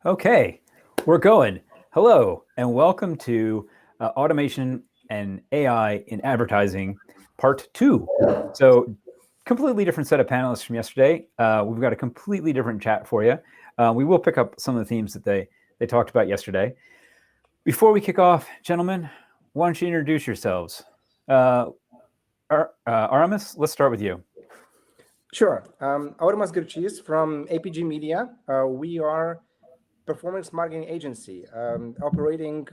Okay, we're going. Hello, and welcome to Automation and AI in Advertising, Part 2. So, completely different set of panelists from yesterday. We've got a completely different chat for you. We will pick up some of the themes that they talked about yesterday. Before we kick off, gentlemen, why don't you introduce yourselves? Aurimas, let's start with you. Sure. Aurimas Girčys from APG Media. We are performance marketing agency operating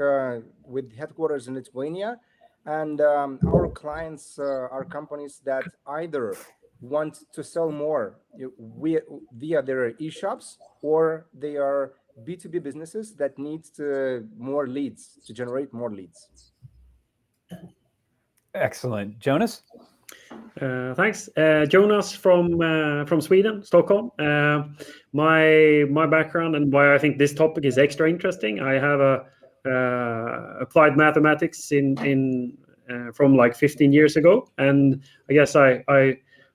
with headquarters in Lithuania. And our clients are companies that either want to sell more via their e-shops, or they are B2B businesses that need more leads, to generate more leads. Excellent. Jonas? Thanks. Jonas from Sweden, Stockholm. My background and why I think this topic is extra interesting. I have applied mathematics from like 15 years ago, and I guess I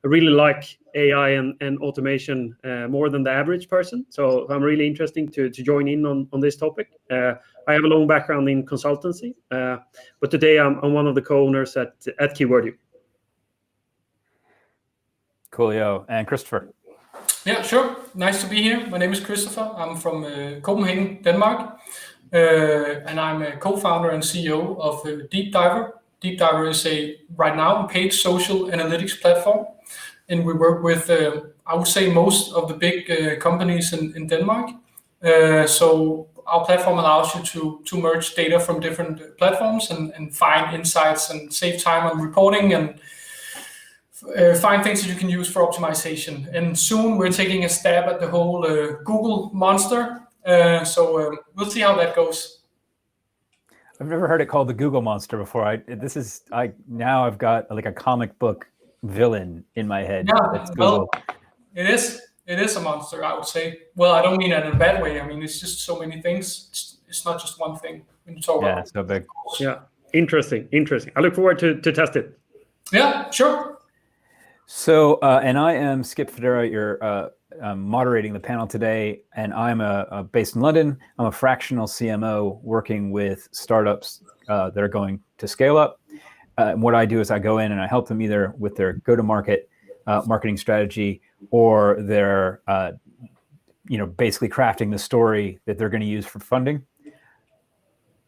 really like AI and automation more than the average person. So I'm really interested to join in on this topic. I have a long background in consultancy, but today I'm one of the co-owners at Keyword. Coolio. And Kristoffer? Yeah, sure. Nice to be here. My name is Kristoffer. I'm from Copenhagen, Denmark. And I'm a co-founder and CEO of Deep Diver. Deep Diver is right now a paid social analytics platform. And we work with, I would say, most of the big companies in Denmark. So our platform allows you to merge data from different platforms and find insights and save time on reporting and find things that you can use for optimization. And soon we're taking a stab at the whole Google monster. So we'll see how that goes. I've never heard it called the Google monster before. Now I've got like a comic book villain in my head. Yeah, well, it is a monster, I would say. Well, I don't mean that in a bad way. I mean, it's just so many things. It's not just one thing when you talk about. It's so big. Yeah, interesting. I look forward to test it. Yeah, sure. So, and I am Skip Fidura. You're moderating the panel today, and I'm based in London. I'm a fractional CMO working with startups that are going to scale up. And what I do is I go in and I help them either with their go-to-market marketing strategy, or their, basically crafting the story that they're going to use for funding.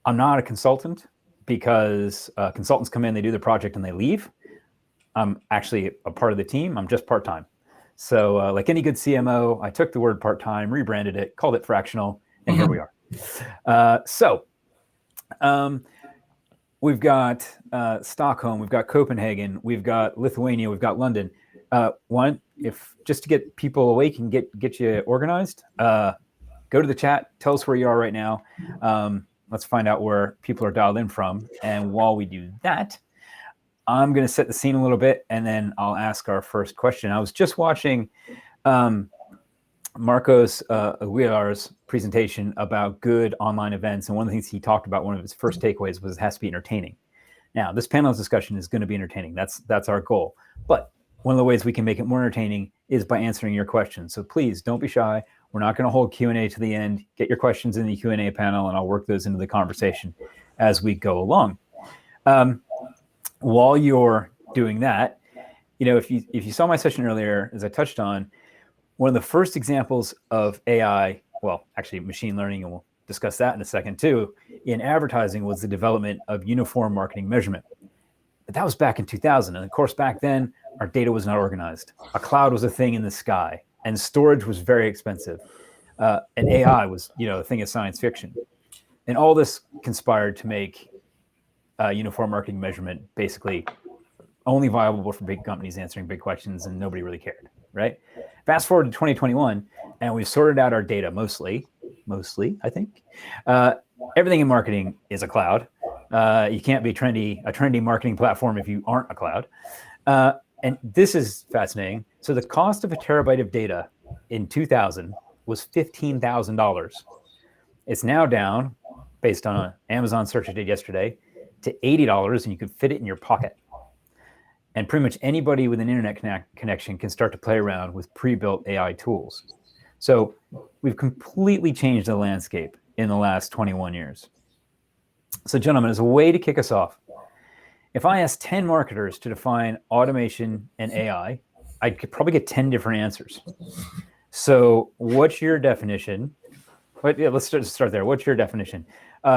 I'm not a consultant, because consultants come in, they do the project, and they leave. I'm actually a part of the team. I'm just part-time. So like any good CMO, I took the word part-time, rebranded it, called it fractional, and here we are. So we've got Stockholm, we've got Copenhagen, we've got Lithuania, we've got London. Just to get people awake and get you organized, go to the chat, tell us where you are right now. Let's find out where people are dialed in from. And while we do that, I'm going to set the scene a little bit, and then I'll ask our first question. I was just watching Marcos Aguilar's presentation about good online events, and one of the things he talked about, one of his first takeaways, was it has to be entertaining. Now, this panel's discussion is going to be entertaining. That's our goal. But one of the ways we can make it more entertaining is by answering your questions. So please don't be shy. We're not going to hold Q&A to the end. Get your questions in the Q&A panel, and I'll work those into the conversation as we go along. While you're doing that, if you saw my session earlier, as I touched on, one of the first examples of AI, well, actually machine learning, and we'll discuss that in a second too, in advertising was the development of uniform marketing measurement. But that was back in 2000. And of course, back then, our data was not organized. A cloud was a thing in the sky, and storage was very expensive. And AI was, a thing of science fiction. And all this conspired to make uniform marketing measurement basically only viable for big companies answering big questions, and nobody really cared, right? Fast forward to 2021, and we've sorted out our data mostly, I think. Everything in marketing is a cloud. You can't be a trendy marketing platform if you aren't a cloud. And this is fascinating. So the cost of a terabyte of data in 2000 was $15,000. It's now down, based on an Amazon search I did yesterday, to $80, and you can fit it in your pocket. And pretty much anybody with an internet connection can start to play around with pre-built AI tools. So we've completely changed the landscape in the last 21 years. So gentlemen, as a way to kick us off, if I asked 10 marketers to define automation and AI, I could probably get 10 different answers. So what's your definition? But yeah, let's start there. What's your definition?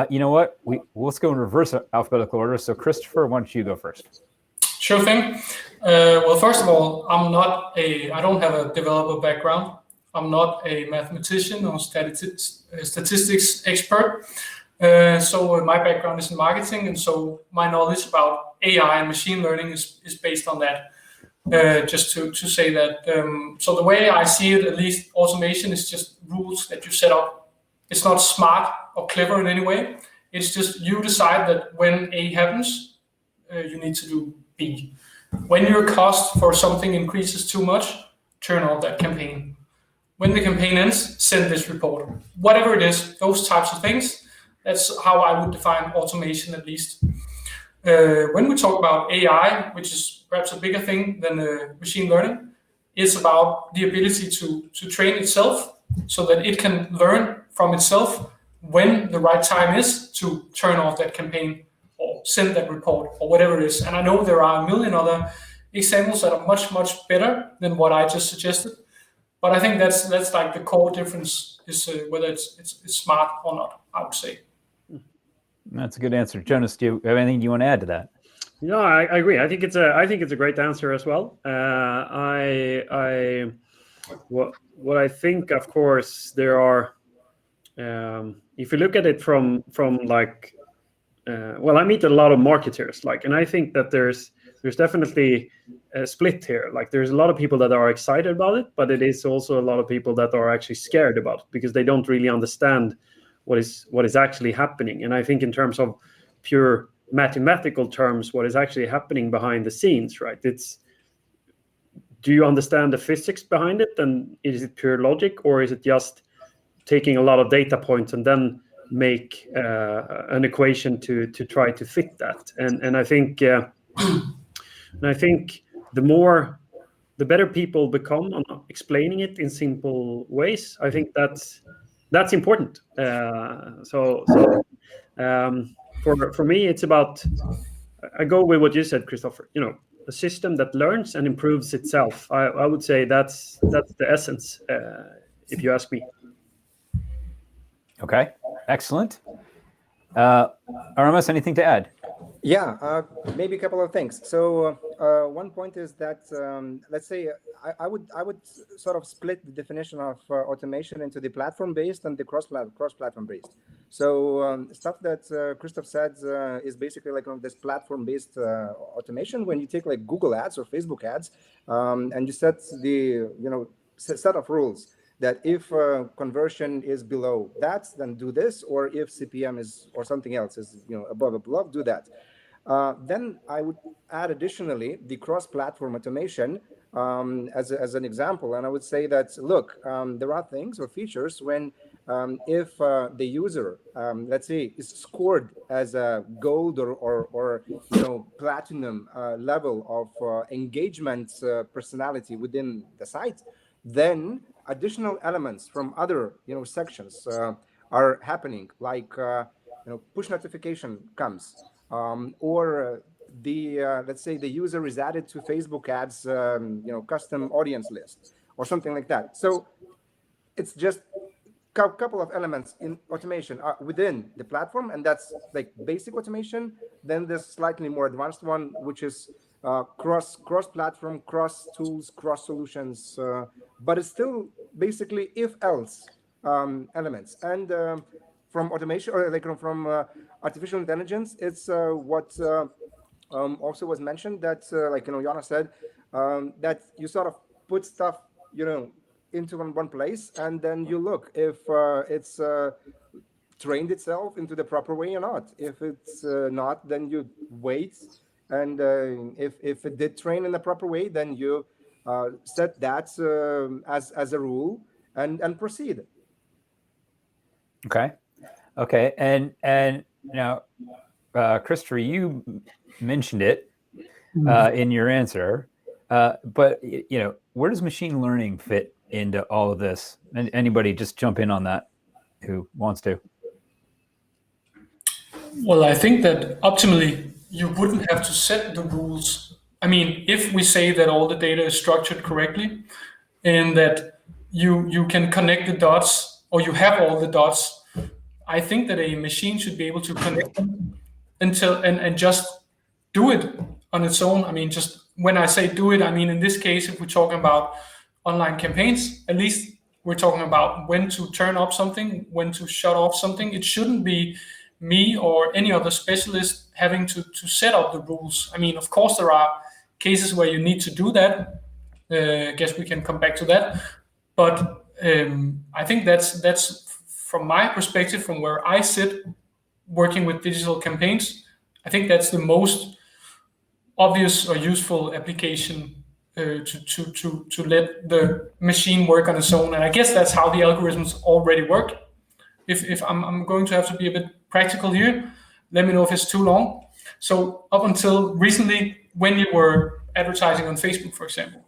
You know what? Let's go in reverse alphabetical order. So Kristoffer, why don't you go first? Sure thing. Well, first of all, I don't have a developer background. I'm not a mathematician or statistics expert. So my background is in marketing, and so my knowledge about AI and machine learning is based on that. Just to say that, so the way I see it, at least, automation is just rules that you set up. It's not smart or clever in any way. It's just you decide that when A happens, you need to do B. When your cost for something increases too much, turn off that campaign. When the campaign ends, send this report. Whatever it is, those types of things, that's how I would define automation, at least. When we talk about AI, which is perhaps a bigger thing than machine learning, it's about the ability to train itself so that it can learn from itself when the right time is to turn off that campaign or send that report or whatever it is. And I know there are a million other examples that are much, much better than what I just suggested. But I think that's like the core difference is whether it's smart or not, I would say. That's a good answer. Jonas, do you have anything you want to add to that? No, I agree. I think it's a great answer as well. What I think, of course, there are. If you look at it from like, well, I meet a lot of marketers, and I think that there's definitely a split here. Like, there's a lot of people that are excited about it, but it is also a lot of people that are actually scared about it because they don't really understand what is actually happening. And I think in terms of pure mathematical terms, what is actually happening behind the scenes, right? Do you understand the physics behind it? And is it pure logic, or is it just taking a lot of data points and then make an equation to try to fit that? And I think the better people become on explaining it in simple ways, I think that's important. For me, it's about, I go with what you said, Kristoffer. A system that learns and improves itself. I would say that's the essence, if you ask me. Okay, excellent. Aurimas, anything to add? Yeah, maybe a couple of things. So one point is that let's say I would sort of split the definition of automation into the platform-based and the cross-platform-based. So stuff that Kristoffer said is basically like this platform-based automation. When you take like Google ads or Facebook ads, and you set the set of rules that if conversion is below that, then do this, or if CPM is or something else is above, do that. Then I would add additionally the cross-platform automation as an example, and I would say that look, there are things or features when if the user, let's say, is scored as a gold or platinum level of engagement personality within the site, then additional elements from other sections are happening, like push notification comes, or the let's say the user is added to Facebook ads custom audience list or something like that. So it's just a couple of elements in automation within the platform, and that's like basic automation. Then there's slightly more advanced one, which is cross-platform, cross-tools, cross-solutions, but it's still basically if-else elements. And from automation, or like from artificial intelligence, it's what also was mentioned that, like Jonas said, that you sort of put stuff, into one place, and then you look if it's trained itself into the proper way or not. If it's not, then you wait. And if it did train in the proper way, then you set that as a rule and proceed. Okay. And now, Kristoffer, you mentioned it in your answer, but where does machine learning fit into all of this? And anybody just jump in on that who wants to. Well, I think that optimally you wouldn't have to set the rules. I mean, if we say that all the data is structured correctly and that you can connect the dots, or you have all the dots, I think that a machine should be able to connect them and just do it on its own. I mean, just when I say do it, I mean, in this case, if we're talking about online campaigns, at least we're talking about when to turn up something, when to shut off something. It shouldn't be me or any other specialist having to set up the rules. I mean, of course, there are cases where you need to do that. I guess we can come back to that. But I think that's from my perspective, from where I sit working with digital campaigns, I think that's the most obvious or useful application to let the machine work on its own. And I guess that's how the algorithms already work. If I'm going to have to be a bit practical here, let me know if it's too long. So up until recently, when you were advertising on Facebook, for example,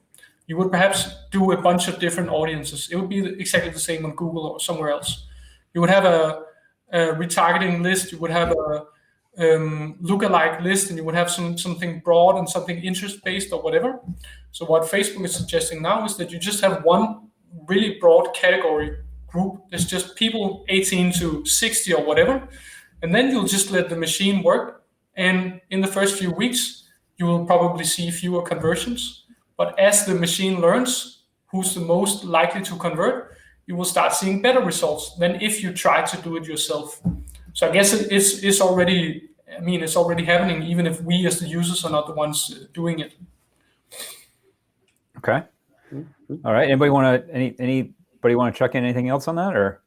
you would perhaps do a bunch of different audiences. It would be exactly the same on Google or somewhere else. You would have a retargeting list, you would have a lookalike list, and you would have something broad and something interest-based or whatever. So what Facebook is suggesting now is that you just have one really broad category group. It's just people 18 to 60 or whatever. And then you'll just let the machine work. And in the first few weeks, you will probably see fewer conversions. But as the machine learns who's the most likely to convert, you will start seeing better results than if you try to do it yourself. So I guess it's already, I mean, it's already happening, even if we as the users are not the ones doing it. Okay. All right. Anybody want to chuck in anything else on that, or?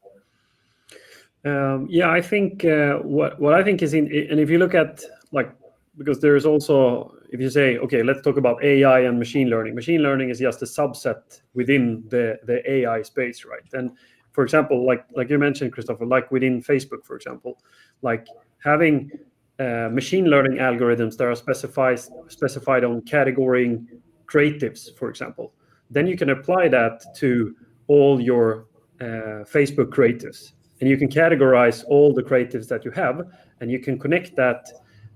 Yeah, I think what I think is and if you look at, like, because there is also, if you say, okay, let's talk about AI and machine learning. Machine learning is just a subset within the AI space, right? And for example, like you mentioned, Kristoffer, like within Facebook, for example, like having machine learning algorithms that are specified on categorizing creatives, for example, then you can apply that to all your Facebook creatives, and you can categorize all the creatives that you have, and you can connect that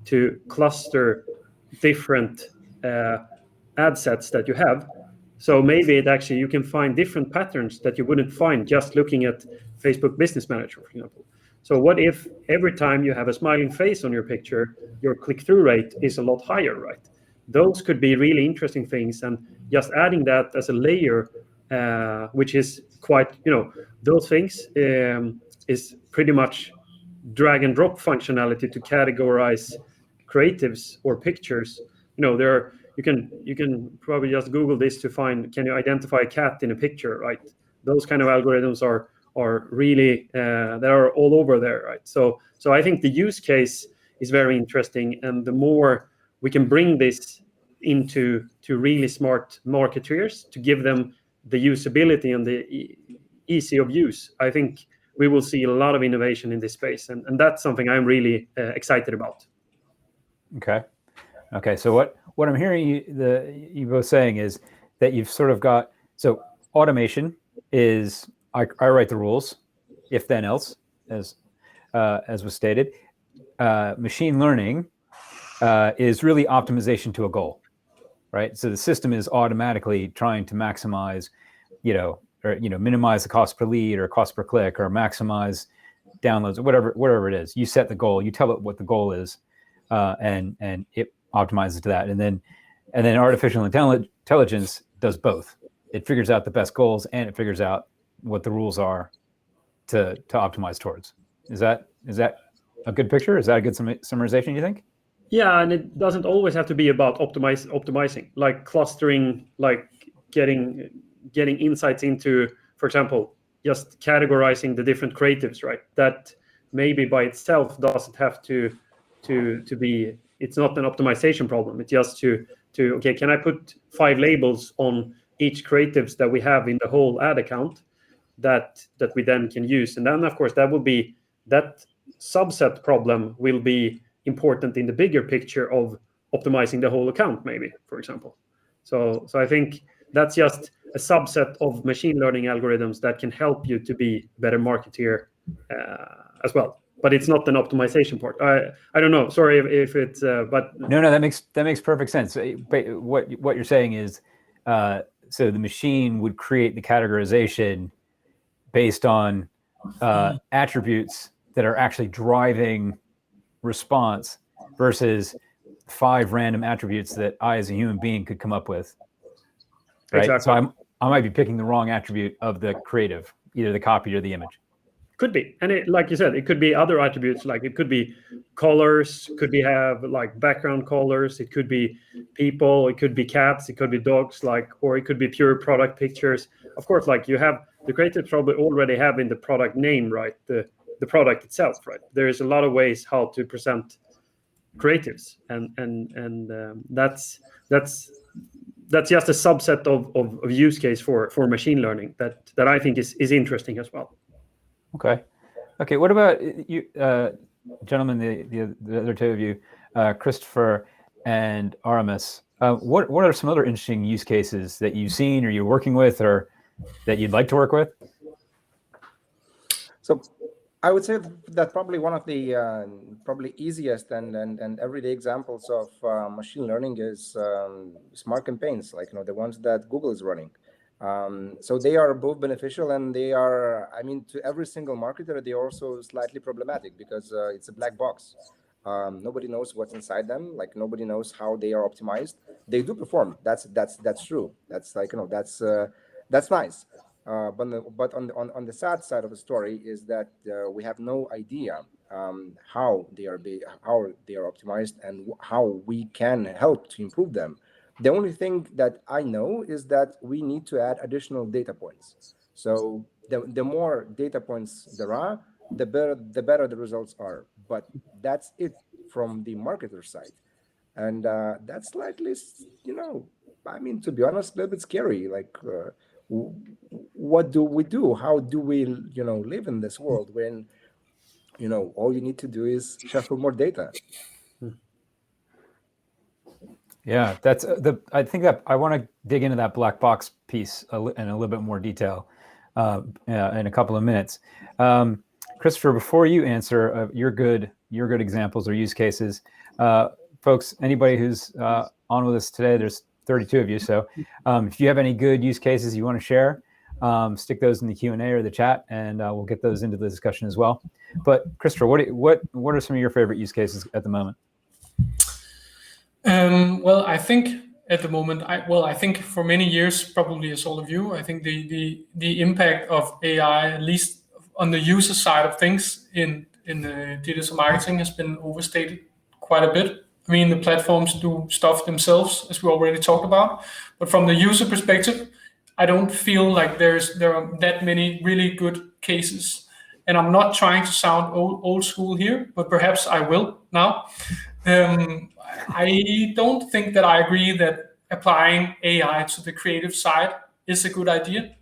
to cluster different ad sets that you have. So maybe you can find different patterns that you wouldn't find just looking at Facebook Business Manager, for example. So what if every time you have a smiling face on your picture, your click-through rate is a lot higher, right? Those could be really interesting things, and just adding that as a layer, which is quite, those things is pretty much drag and drop functionality to categorize creatives or pictures. You can probably just Google this to find, can you identify a cat in a picture, right? Those kind of algorithms are really they are all over there, right? So I think the use case is very interesting, and the more we can bring this into really smart marketeers to give them the usability and the easy of use, I think we will see a lot of innovation in this space, and that's something I'm really excited about. Okay. So what I'm hearing you both saying is that you've sort of got, so automation is I write the rules, if then else, as was stated. Machine learning is really optimization to a goal, right? So the system is automatically trying to maximize, or minimize the cost per lead or cost per click, or maximize downloads, or whatever it is. You set the goal, you tell it what the goal is, and it optimizes to that. And then artificial intelligence does both. It figures out the best goals, and it figures out what the rules are to optimize towards. Is that a good picture? Is that a good summarization, you think? Yeah, and it doesn't always have to be about optimizing, like clustering, like getting insights into, for example, just categorizing the different creatives, right? That maybe by itself doesn't have to be, it's not an optimization problem. It's just to okay, can I put 5 labels on each creatives that we have in the whole ad account that we then can use? And then of course that subset problem will be important in the bigger picture of optimizing the whole account, maybe, for example. So I think that's just a subset of machine learning algorithms that can help you to be a better marketeer as well. But it's not an optimization part. I don't know. Sorry if it's but no, that makes perfect sense. But what you're saying is, so the machine would create the categorization based on attributes that are actually driving response versus 5 random attributes that I, as a human being, could come up with. Right. Exactly. So I might be picking the wrong attribute of the creative, either the copy or the image. Could be, and like you said, it could be other attributes. Like it could be colors, have like background colors. It could be people. It could be cats. It could be dogs. Or it could be pure product pictures. Of course, like you have the creatives probably already have in the product name, right? The product itself, right? There is a lot of ways how to present creatives, and that's just a subset of use case for machine learning that I think is interesting as well. Okay. What about you, gentlemen? The other two of you, Kristoffer and Aurimas. What are some other interesting use cases that you've seen, or you're working with, or that you'd like to work with? So, I would say that probably one of the probably easiest and everyday examples of machine learning is smart campaigns, like the ones that Google is running. So they are both beneficial, and they are, to every single marketer, they're also slightly problematic because it's a black box. Nobody knows what's inside them. Like nobody knows how they are optimized. They do perform. That's true. That's that's nice. But on the sad side of the story is that we have no idea how they are optimized and how we can help to improve them. The only thing that I know is that we need to add additional data points. So the more data points there are, the better the results are. But that's it from the marketer side, and that's slightly, to be honest, a little bit scary. Like, what do we do? How do we, live in this world when, all you need to do is shuffle more data? Yeah, that's I think that I want to dig into that black box piece in a little bit more detail in a couple of minutes. Kristoffer, before you answer your good examples or use cases, folks, anybody who's on with us today, there's 32 of you. So if you have any good use cases you want to share, stick those in the Q&A or the chat, and we'll get those into the discussion as well. But Kristoffer, what are some of your favorite use cases at the moment? Well, I think at the moment, I think for many years, probably as all of you, I think the impact of AI, at least on the user side of things in digital marketing, has been overstated quite a bit. The platforms do stuff themselves, as we already talked about, but from the user perspective, I don't feel like there are that many really good cases. And I'm not trying to sound old school here, but perhaps I will now. I don't think that I agree that applying AI to the creative side is a good idea.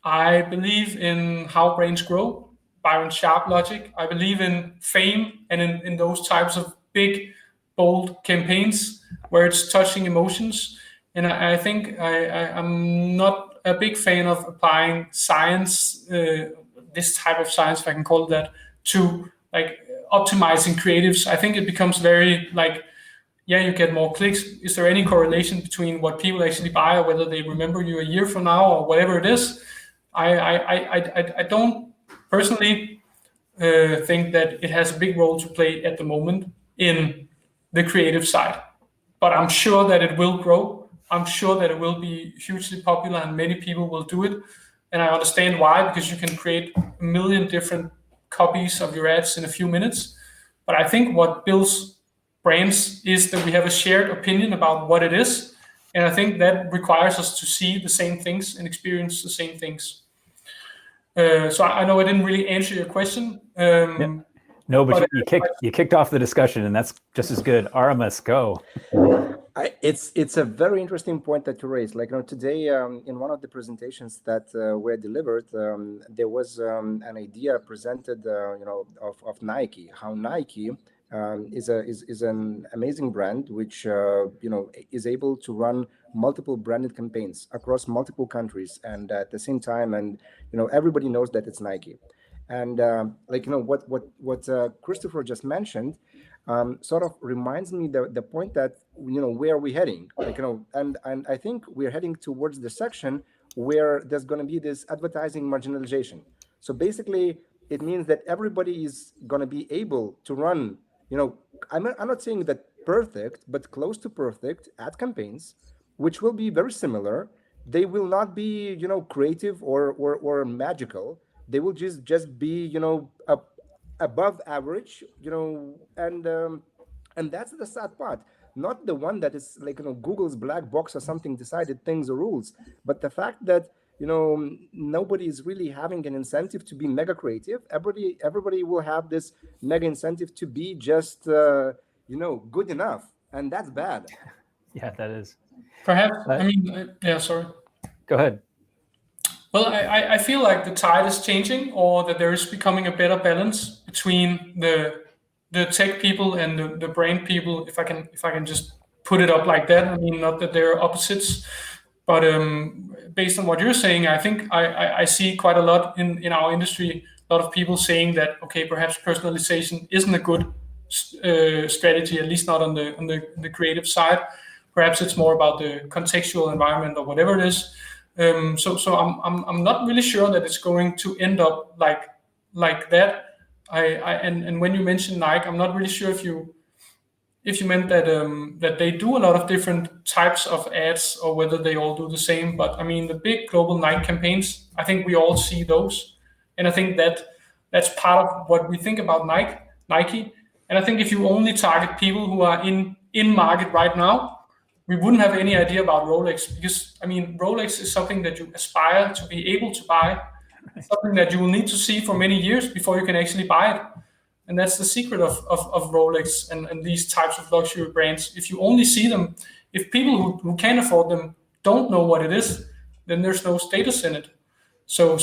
I believe in how brains grow, Byron Sharp logic. I believe in fame and in those types of big, bold campaigns where it's touching emotions. And I think I'm not a big fan of applying science, this type of science, if I can call it that, to like optimizing creatives. I think it becomes very like, you get more clicks. Is there any correlation between what people actually buy or whether they remember you a year from now or whatever it is? I don't personally think that it has a big role to play at the moment in the creative side. But I'm sure that it will grow. I'm sure that it will be hugely popular and many people will do it. And I understand why, because you can create a million different copies of your ads in a few minutes. But I think what builds brands is that we have a shared opinion about what it is. And I think that requires us to see the same things and experience the same things. So I know I didn't really answer your question. No, but you kicked off the discussion, and that's just as good. Aurimas, go. It's a very interesting point that you raised. Like today, in one of the presentations that were delivered, there was an idea presented, of Nike, how Nike is an amazing brand which is able to run multiple branded campaigns across multiple countries and at the same time, and everybody knows that it's Nike. And what Kristoffer just mentioned sort of reminds me the point that where are we heading, and I think we're heading towards the section where there's going to be this advertising marginalization. So basically it means that everybody is going to be able to run, I'm not saying that perfect, but close to perfect ad campaigns, which will be very similar. They will not be creative or magical. They will just be above average, and that's the sad part. Not the one that is like Google's black box or something decided things or rules, but the fact that nobody is really having an incentive to be mega creative. Everybody will have this mega incentive to be just good enough, and that's bad. Yeah, that is. Perhaps. Sorry. Go ahead. Well, I feel like the tide is changing, or that there is becoming a better balance between the tech people and the brand people, if I can just put it up like that. I mean, not that they're opposites, but based on what you're saying, I think I see quite a lot in our industry, a lot of people saying that, okay, perhaps personalization isn't a good strategy, at least not on the creative side. Perhaps it's more about the contextual environment or whatever it is. So I'm not really sure that it's going to end up like that. And when you mentioned Nike, I'm not really sure if you meant that that they do a lot of different types of ads or whether they all do the same. But I mean, the big global Nike campaigns, I think we all see those, and I think that's part of what we think about Nike. And I think if you only target people who are in market right now, we wouldn't have any idea about Rolex, because I mean, Rolex is something that you aspire to be able to buy, something that you will need to see for many years before you can actually buy it. And that's the secret of Rolex and these types of luxury brands. If you only see them, if people who can afford them don't know what it is, then there's no status in it. So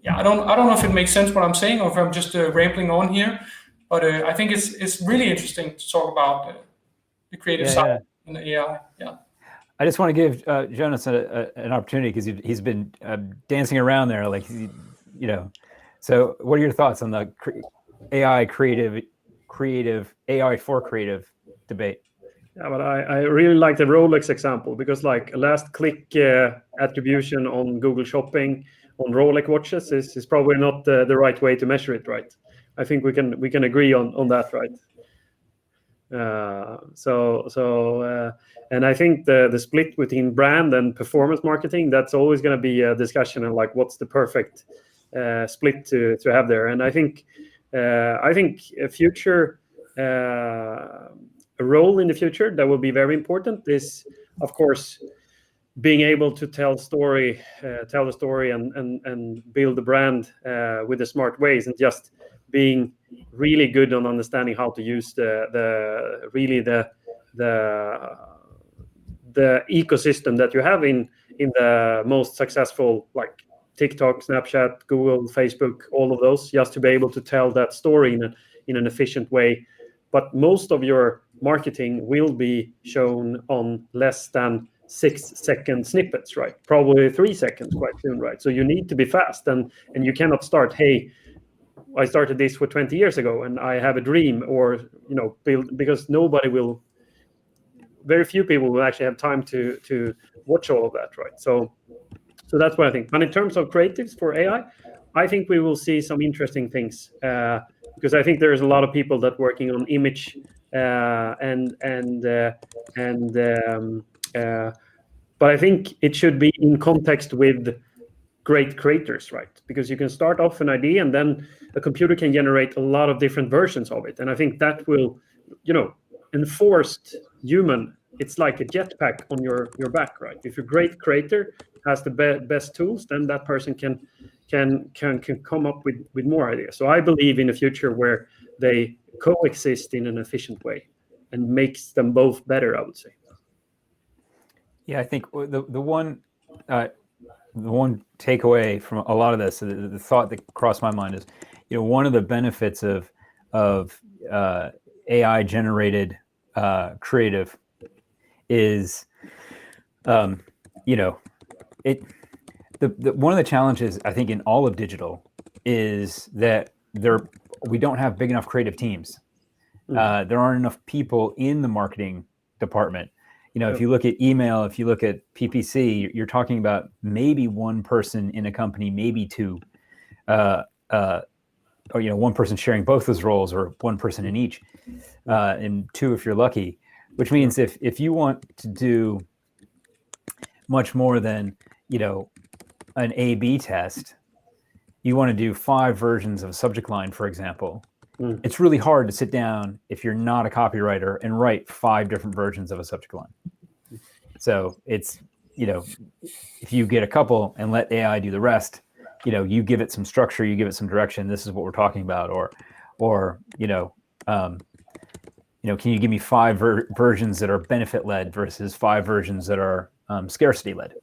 yeah, I don't know if it makes sense what I'm saying, or if I'm just rambling on here. But I think it's really interesting to talk about the creative side and the AI. Yeah. I just want to give Jonas an opportunity, because he's been dancing around there, So, what are your thoughts on the AI AI for creative debate? Yeah, but I really like the Rolex example, because like last click attribution on Google Shopping on Rolex watches is probably not the right way to measure it, right? I think we can agree on that, right? And I think the split between brand and performance marketing, that's always going to be a discussion of like what's the perfect split to have there. And I think a future a role in the future that will be very important is, of course, being able to tell the story and build the brand with the smart ways, and just being really good on understanding how to use the ecosystem that you have in the most successful, like TikTok, Snapchat, Google, Facebook, all of those, just to be able to tell that story in an efficient way. But most of your marketing will be shown on less than 6-second snippets, right? Probably 3 seconds quite soon, right? So you need to be fast, and you cannot start, hey, I started this for 20 years ago and I have a dream, or build, because very few people will actually have time to watch all of that, right? So that's what I think. But in terms of creatives for AI, I think we will see some interesting things, because I think there's a lot of people that working on image but I think it should be in context with great creators, right? Because you can start off an idea and then a computer can generate a lot of different versions of it. And I think that will, enforced human, it's like a jetpack on your back, right? If a great creator has the best tools, then that person can come up with more ideas. So I believe in a future where they coexist in an efficient way and makes them both better, I would say. Yeah, I think the one takeaway from a lot of this, the thought that crossed my mind is, one of the benefits of AI generated creative is, you know, one of the challenges I think in all of digital is that we don't have big enough creative teams. There aren't enough people in the marketing department. You know, if you look at email, if you look at PPC, you're talking about maybe one person in a company, maybe two, or one person sharing both those roles, or one person in each, and two if you're lucky. Which means if you want to do much more than an A/B test, you want to do 5 versions of a subject line, for example. It's really hard to sit down if you're not a copywriter and write 5 different versions of a subject line. So it's, if you get a couple and let AI do the rest, you give it some structure, you give it some direction. This is what we're talking about, or can you give me 5 versions that are benefit led versus 5 versions that are scarcity led,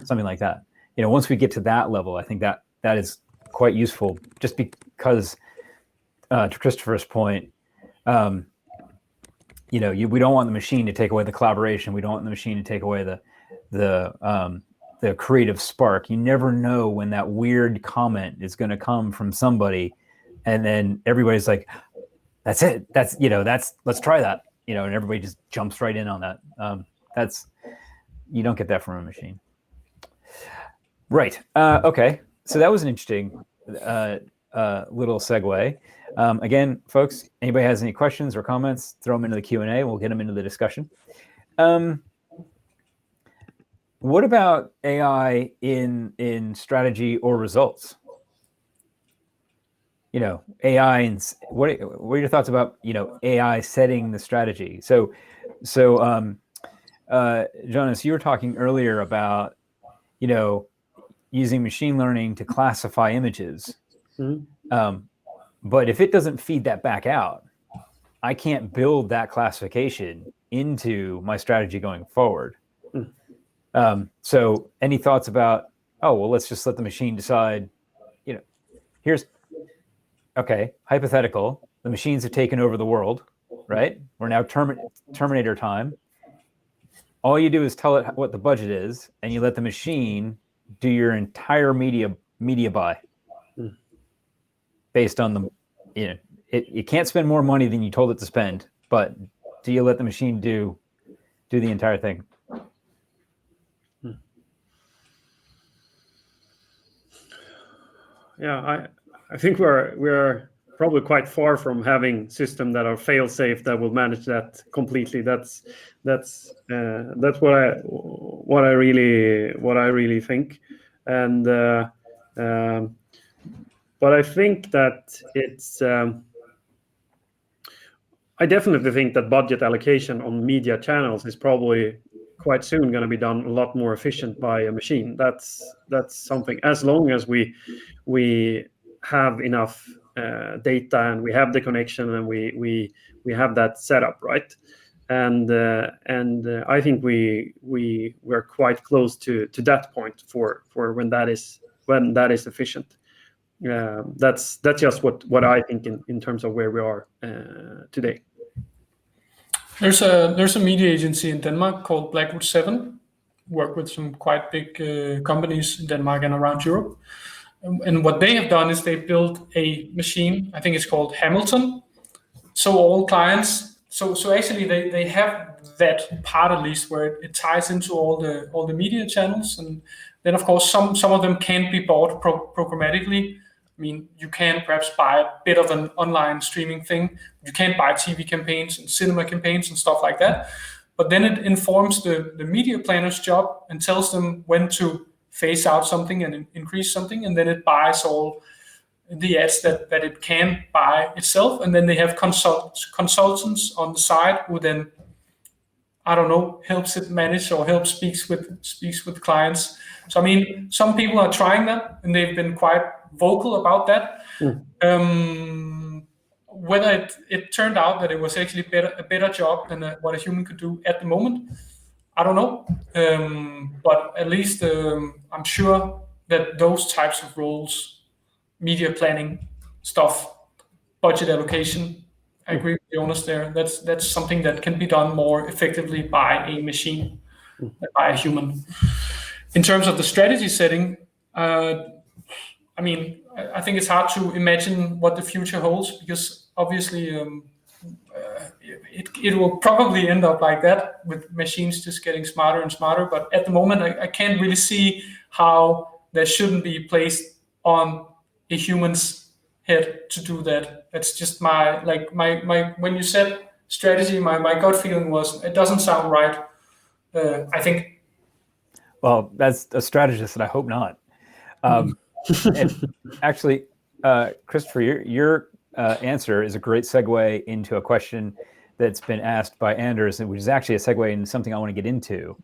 something like that. Once we get to that level, I think that is quite useful, just because to Kristoffer's point, we don't want the machine to take away the collaboration. We don't want the machine to take away the creative spark. You never know when that weird comment is going to come from somebody, and then everybody's like, "That's it. Let's try that." And everybody just jumps right in on that. You don't get that from a machine. Right. Okay. So that was an interesting little segue. Again, folks, anybody has any questions or comments, throw them into the Q&A. We'll get them into the discussion. What about AI in strategy or results? AI, and what are your thoughts about AI setting the strategy? So Jonas, you were talking earlier about using machine learning to classify images. But if it doesn't feed that back out, I can't build that classification into my strategy going forward. So any thoughts about, let's just let the machine decide, hypothetical, the machines have taken over the world, right? We're now Terminator time. All you do is tell it what the budget is, and you let the machine do your entire media buy based on it can't spend more money than you told it to spend, but do you let the machine do the entire thing? Yeah, I think we're probably quite far from having systems that are fail-safe that will manage that completely. That's what I really think, and but I think that it's. I definitely think that budget allocation on media channels is probably quite soon going to be done a lot more efficient by a machine. That's something, as long as we have enough data and we have the connection and we have that set up, right? And I think we're quite close to that point for when that is efficient. That's just what I think in terms of where we are today. There's a media agency in Denmark called Blackwood 7. Work with some quite big companies in Denmark and around Europe. And what they have done is they built a machine, I think it's called Hamilton. So all clients, so actually they have that part at least where it ties into all the media channels, and then of course some of them can't be bought programmatically. I mean, you can perhaps buy a bit of an online streaming thing. You can't buy TV campaigns and cinema campaigns and stuff like that. But then it informs the media planner's job and tells them when to phase out something and increase something. And then it buys all the ads that it can buy itself. And then they have consultants on the side who then, helps it manage or speaks with clients. So, I mean, some people are trying that and they've been quite vocal about that. Whether it turned out that it was actually a better job than what a human could do at the moment, I don't know. But at least I'm sure that those types of roles, media planning stuff, budget allocation, agree with Jonas there. That's something that can be done more effectively by a machine than by a human. In terms of the strategy setting, I think it's hard to imagine what the future holds, because obviously it will probably end up like that, with machines just getting smarter and smarter. But at the moment, I can't really see how that shouldn't be placed on a human's head to do that. That's just my when you said strategy, my gut feeling was it doesn't sound right. I think. Well, that's a strategist, and I hope not. And actually, Kristoffer, your answer is a great segue into a question that's been asked by Anders, which is actually a segue into something I want to get into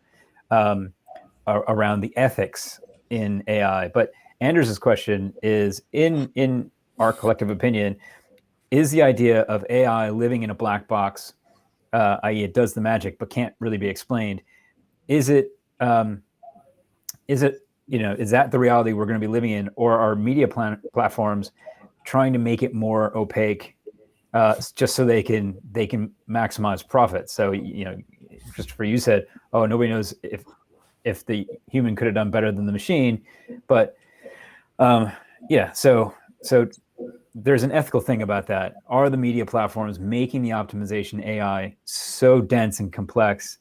around the ethics in AI. But Anders' question is, in our collective opinion, is the idea of AI living in a black box, i.e. it does the magic but can't really be explained, is that the reality we're going to be living in, or are media platforms trying to make it more opaque just so they can maximize profits? So, Kristoffer, you said, oh, nobody knows if the human could have done better than the machine, but so there's an ethical thing about that. Are the media platforms making the optimization AI so dense and complex?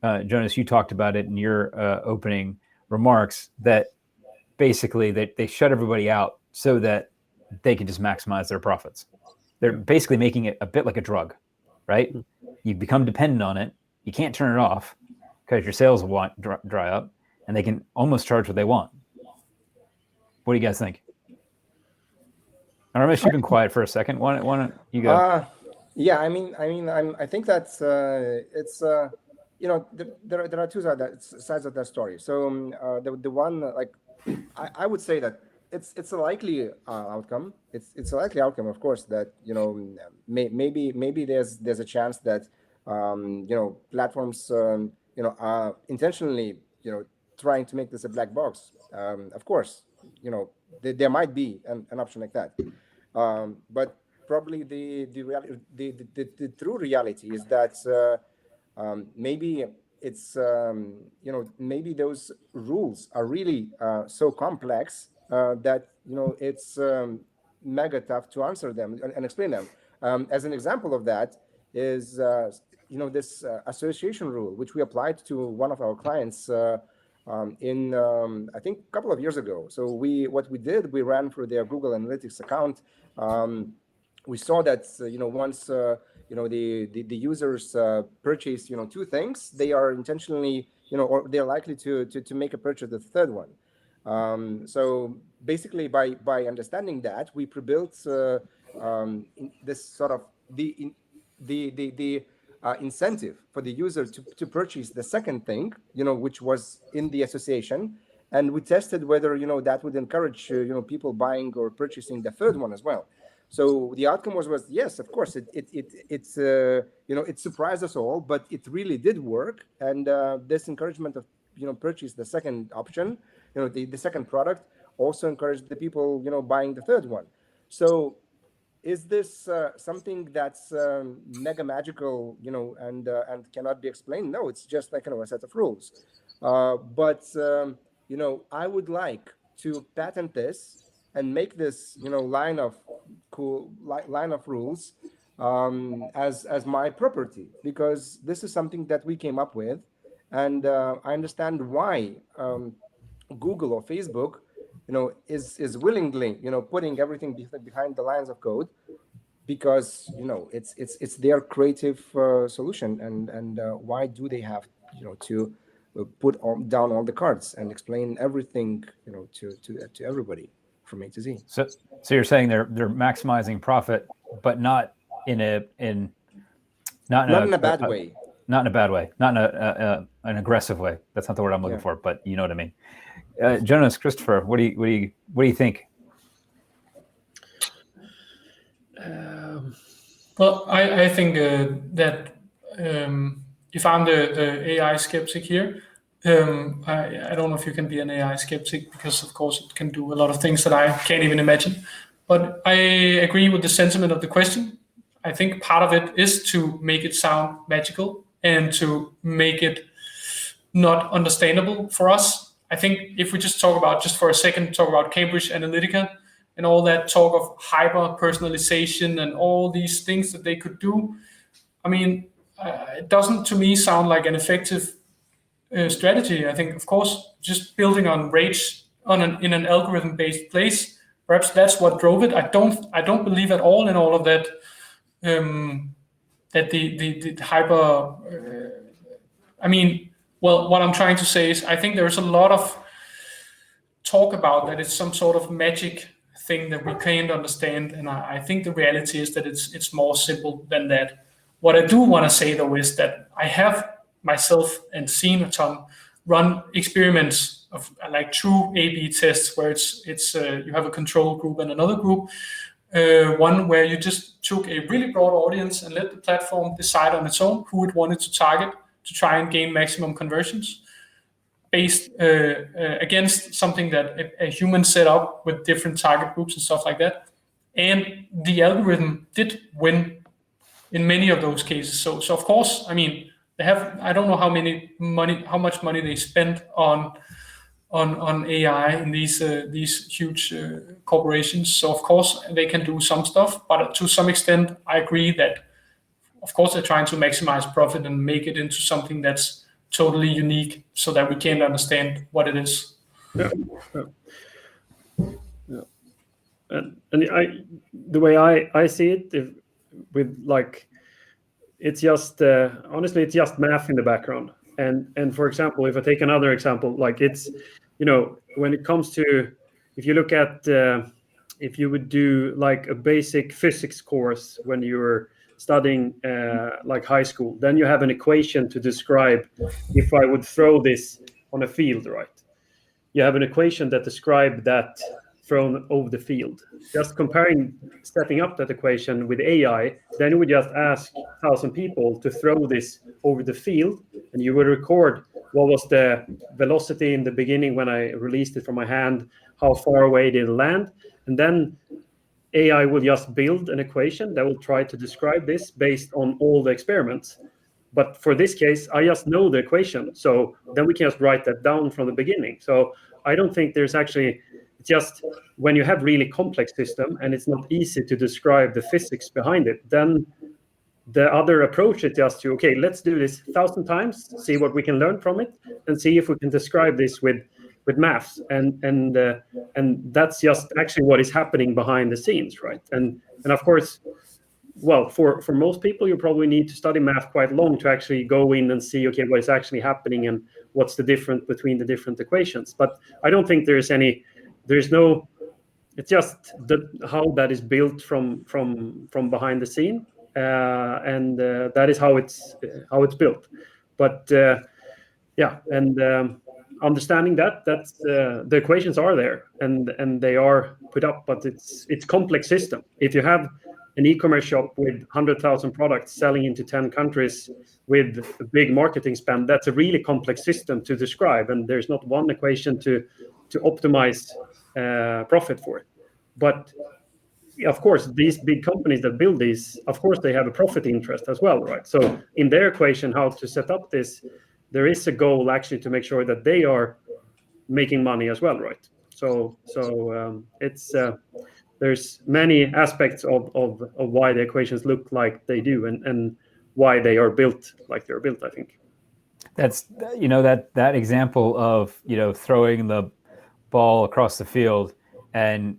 Jonas, you talked about it in your opening remarks, that basically they shut everybody out so that they can just maximize their profits. They're basically making it a bit like a drug, right? You become dependent on it. You can't turn it off because your sales will dry up, and they can almost charge what they want. What do you guys think? Aurimas, you've been quiet for a second. Why don't you go? I think that's there are two sides of that story. So the one, I would say that it's a likely outcome. It's a likely outcome, of course, that maybe there's a chance that platforms are intentionally trying to make this a black box. Of course, there might be an option like that, but probably the true reality is that maybe it's maybe those rules are really so complex that it's mega tough to answer them and explain them. As an example of that is this association rule, which we applied to one of our clients in I think a couple of years ago. So we ran through their Google Analytics account. We saw that once the users purchase two things, they are intentionally or they're likely to make a purchase the third one. So basically, by understanding that, we pre-built this sort of the incentive for the user to purchase the second thing, which was in the association, and we tested whether that would encourage people buying or purchasing the third one as well. So the outcome was yes, of course, it surprised us all, but it really did work, and this encouragement of purchase the second option, the second product, also encouraged the people buying the third one. So is this something that's mega magical, and cannot be explained? No, it's just like a set of rules. But I would like to patent this and make this line of rules as my property, because this is something that we came up with, and I understand why Google or Facebook is willingly putting everything behind the lines of code, because it's their creative solution, and why do they have to put down all the cards and explain everything to everybody from A to Z. So you're saying they're maximizing profit, but not in a bad way. Not in a bad way. Not in an aggressive way. That's not the word I'm looking for, but you know what I mean. Jonas, Kristoffer, what do you think? Well, I think that if I'm the AI skeptic here, I don't know if you can be an AI skeptic, because of course it can do a lot of things that I can't even imagine. But I agree with the sentiment of the question. I think part of it is to make it sound magical and to make it not understandable for us. I think if we just for a second, talk about Cambridge Analytica and all that talk of hyper personalization and all these things that they could do. I mean, it doesn't to me sound like an effective strategy. I think, of course, just building on rage in an algorithm-based place, perhaps that's what drove it. I don't believe at all in all of that. That the hyper. What I'm trying to say is, I think there's a lot of talk about that it's some sort of magic thing that we can't understand, and I think the reality is that it's more simple than that. What I do want to say though is that I have myself and seen a ton run experiments of like true A/B tests where it's you have a control group and another group. One where you just took a really broad audience and let the platform decide on its own who it wanted to target to try and gain maximum conversions based against something that a human set up with different target groups and stuff like that. And the algorithm did win in many of those cases. So of course, I mean, they have, I don't know how much money they spent on AI in these huge corporations. So of course they can do some stuff, but to some extent, I agree that of course they're trying to maximize profit and make it into something that's totally unique, so that we can't understand what it is. Yeah. And the way I see it, it's just honestly, it's just math in the background. And for example, if I take another example, like it's, when it comes to, if you look at, if you would do like a basic physics course when you were studying like high school, then you have an equation to describe if I would throw this on a field, right? You have an equation that describes that thrown over the field. Just setting up that equation with AI, then you would just ask 1,000 people to throw this over the field, and you would record what was the velocity in the beginning when I released it from my hand, how far away did it land, and then AI will just build an equation that will try to describe this based on all the experiments. But for this case, I just know the equation. So then we can just write that down from the beginning. So I don't think there's actually, it's just when you have really complex system and it's not easy to describe the physics behind it, then the other approach is just to, okay, let's do this 1,000 times, see what we can learn from it, and see if we can describe this with maths, and that's just actually what is happening behind the scenes, right? And of course, well, for most people, you probably need to study math quite long to actually go in and see, okay, what is actually happening and what's the difference between the different equations. But I don't think it's just how that is built from behind the scene, and that is how it's built. But understanding that's the equations are there and they are put up, but it's complex system. If you have an e-commerce shop with 100,000 products selling into 10 countries with a big marketing spend, that's a really complex system to describe, and there's not one equation to optimize profit for it. But of course, these big companies that build these, of course, they have a profit interest as well, right? So in their equation, how to set up this, there is a goal actually to make sure that they are making money as well, right? So it's there's many aspects of why the equations look like they do and why they are built like they're built, I think. That's, that example of, throwing the ball across the field and,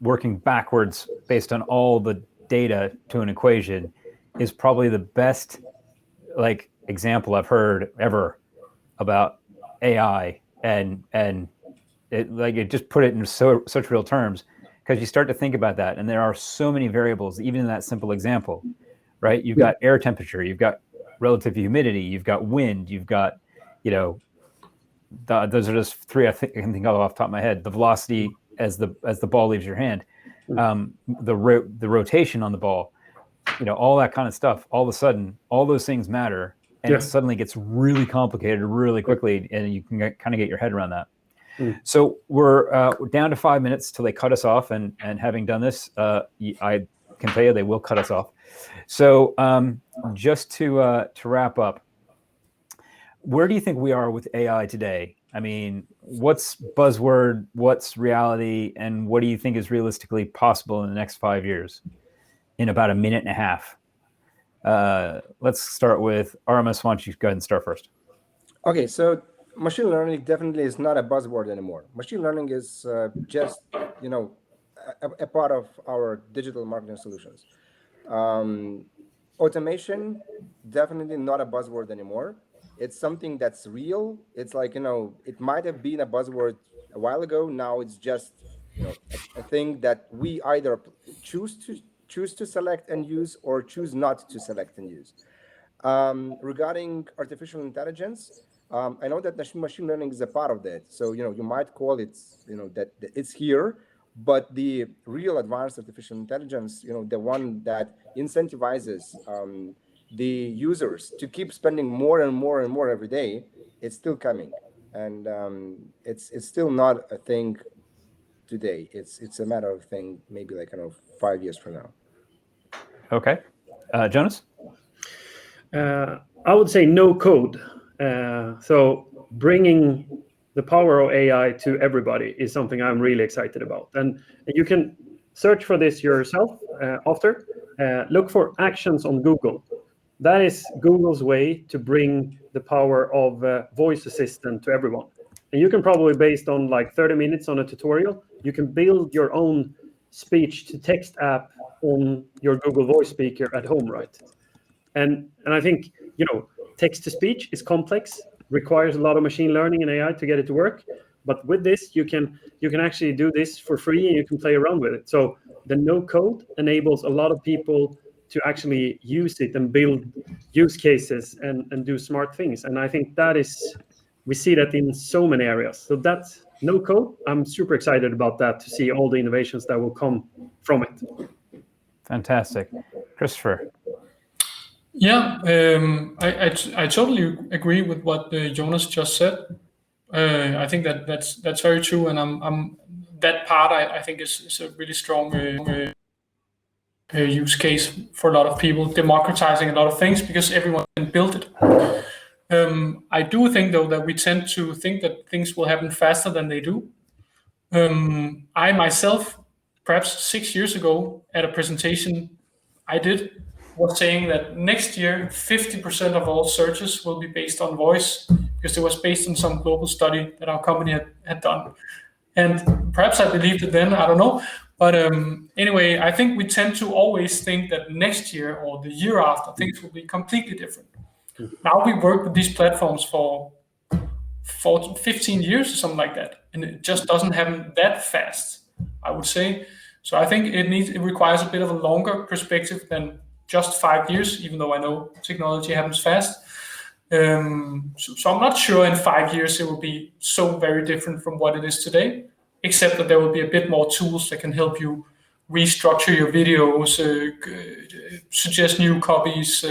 working backwards based on all the data to an equation is probably the best example I've heard ever about AI, and it just put it in such real terms, because you start to think about that, and there are so many variables even in that simple example, right? You've got air temperature, you've got relative humidity, you've got wind, you've got those are just three I can think of off the top of my head. The velocity as the ball leaves your hand, the rotation on the ball, all that kind of stuff. All of a sudden, all those things matter, and it suddenly gets really complicated really quickly, and you can kind of get your head around that. So we're down to 5 minutes till they cut us off, and having done this, I can tell you they will cut us off. So just to wrap up, where do you think we are with AI today? I mean, what's buzzword, what's reality, and what do you think is realistically possible in the next 5 years in about a minute and a half? Let's start with Aurimas. Why don't you go ahead and start first? Okay, so machine learning definitely is not a buzzword anymore. Machine learning is just, a part of our digital marketing solutions. Automation, definitely not a buzzword anymore. It's something that's real. It's like, it might have been a buzzword a while ago. Now it's just, a thing that we either choose to select and use or choose not to select and use. Regarding artificial intelligence, I know that machine learning is a part of that. So, you might call it, that it's here, but the real advanced artificial intelligence, the one that incentivizes the users to keep spending more and more and more every day, it's still coming. And it's still not a thing today. It's a matter of thing, maybe 5 years from now. Okay. Jonas? I would say no code. So bringing the power of AI to everybody is something I'm really excited about. And you can search for this yourself after. Look for actions on Google. That is Google's way to bring the power of voice assistant to everyone. And you can probably, based on 30 minutes on a tutorial, you can build your own speech to text app on your Google Voice speaker at home, right? And I think, text to speech is complex, requires a lot of machine learning and AI to get it to work. But with this, you can actually do this for free and you can play around with it. So the no code enables a lot of people to actually use it and build use cases and do smart things. And I think we see that in so many areas. So that's no code. I'm super excited about that, to see all the innovations that will come from it. Fantastic. Kristoffer? Yeah, I totally agree with what Jonas just said. I think that's very true, and I'm that part I think is a really strong use case for a lot of people, democratizing a lot of things because everyone can build it. I do think though that we tend to think that things will happen faster than they do. I myself, perhaps 6 years ago, at a presentation I did, was saying that next year 50% of all searches will be based on voice, because it was based on some global study that our company had done. And perhaps I believed it then, I don't know. But anyway, I think we tend to always think that next year or the year after, things will be completely different. Now we work with these platforms for 15 years or something like that, and it just doesn't happen that fast, I would say. So I think it requires a bit of a longer perspective than just 5 years, even though I know technology happens fast. So I'm not sure in 5 years it will be so very different from what it is today, except that there will be a bit more tools that can help you restructure your videos, suggest new copies,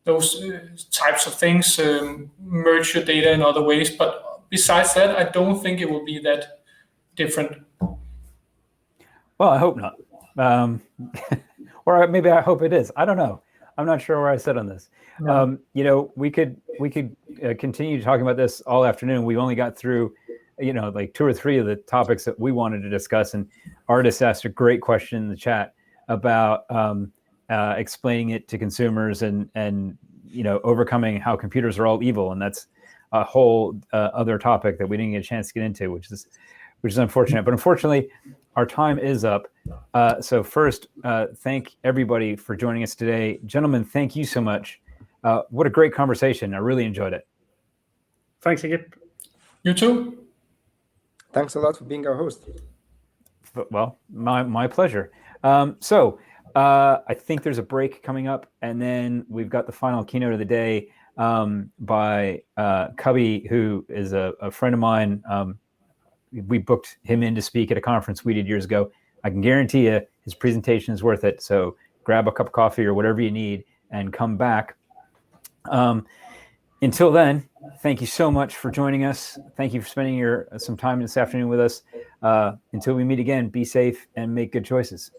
those types of things, merge your data in other ways. But besides that, I don't think it will be that different. Well, I hope not. Or maybe I hope it is. I don't know. I'm not sure where I sit on this. No. We could continue talking about this all afternoon. We've only got through, 2 or 3 of the topics that we wanted to discuss. And Artis asked a great question in the chat about explaining it to consumers and overcoming how computers are all evil. And that's a whole other topic that we didn't get a chance to get into, which is unfortunate. But unfortunately, our time is up. So first, thank everybody for joining us today. Gentlemen, thank you so much. What a great conversation. I really enjoyed it. Thanks, Agip. You too. Thanks a lot for being our host. Well, my pleasure. So I think there's a break coming up, and then we've got the final keynote of the day by Cubby, who is a friend of mine. We booked him in to speak at a conference we did years ago. I can guarantee you his presentation is worth it. So grab a cup of coffee or whatever you need and come back. Until then, thank you so much for joining us. Thank you for spending some time this afternoon with us. Until we meet again, be safe and make good choices.